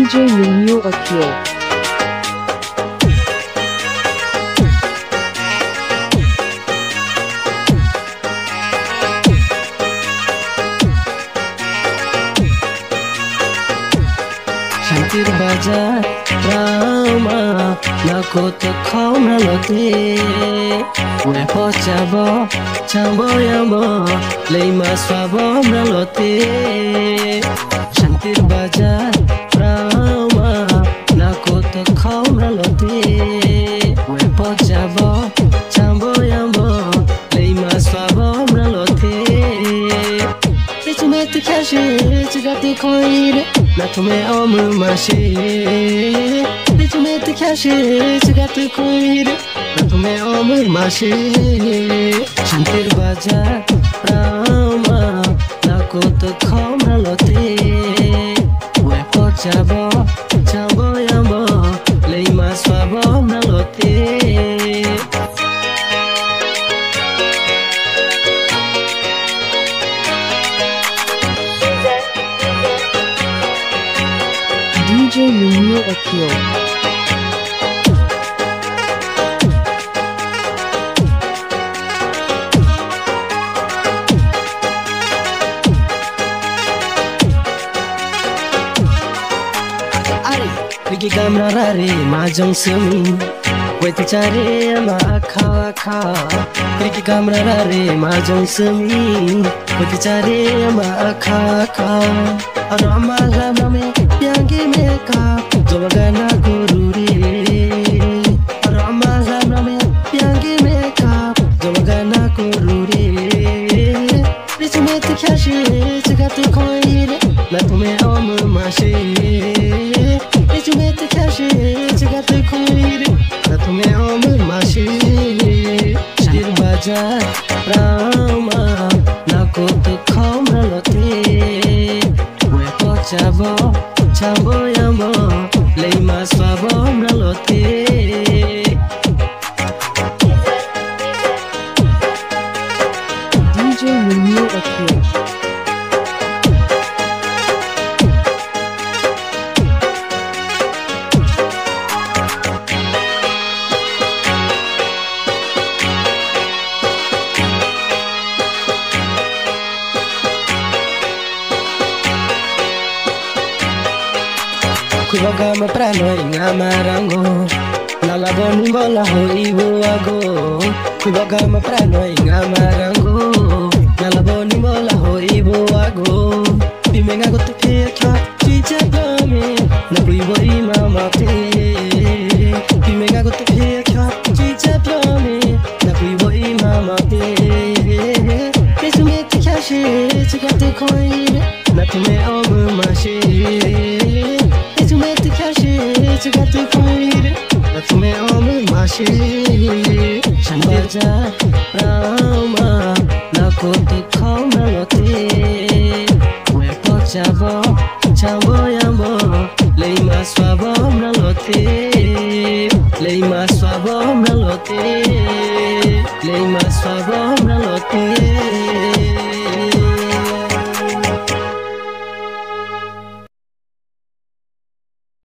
DJ Renew Akil. শান্তির বাজার রামা নাকত খাওনা লতে ওয়ে পচাব চাবয়াব লেইমা সাব লতে শান্তির বাজার রামা নাকত খাওনা লতে ওয়ে পচাব চাবয়াব লেইমা সাব লতে Te cache, tu gâtes tes coins, na tu me amo marché. Tu me te cache, tu gâtes tes coins, na tu me amo marché. Chanter baja, rama, na koto khomra lote. Ue pochabo, chabo yambo, leima swabo na lote. DJ Renew Akil. Riki gamra rare majong semi Wait chare ma kha kha Riki gamra rare majong semi Wait chare ma kha kha Arama gamra me yangi me ka Jogana guru re Arama gamra me yangi me ka Jogana guru re Richu me te khashi chigatu koi Na tume om mashi Tu me te cache, tu gâtes tes coins, na tu me amo marché. Shir baja, rama, na koto khomra lote. Ue pochabo, chabo yambo, leima swabo lote. DJ Renew Akil. Kubaga maprano inga marango Nalaboni bola ho ibu ago Kubaga maprano inga marango Nalaboni bola ho ibu ago Bimenga gote peka chicha dame Na kuibo ima mate Bimenga gote peka chicha dame Na kuibo ima mate Kesu me te kashi chigate koi Na tume omu mashi Tu me te cache, tu gâtes tes coins, na tu me amo marché. Chanter rama, na koto khomra lote. Ue pochabo, chabo yambo, leima swabo lote. Leima swabo lote, leima swabo lote.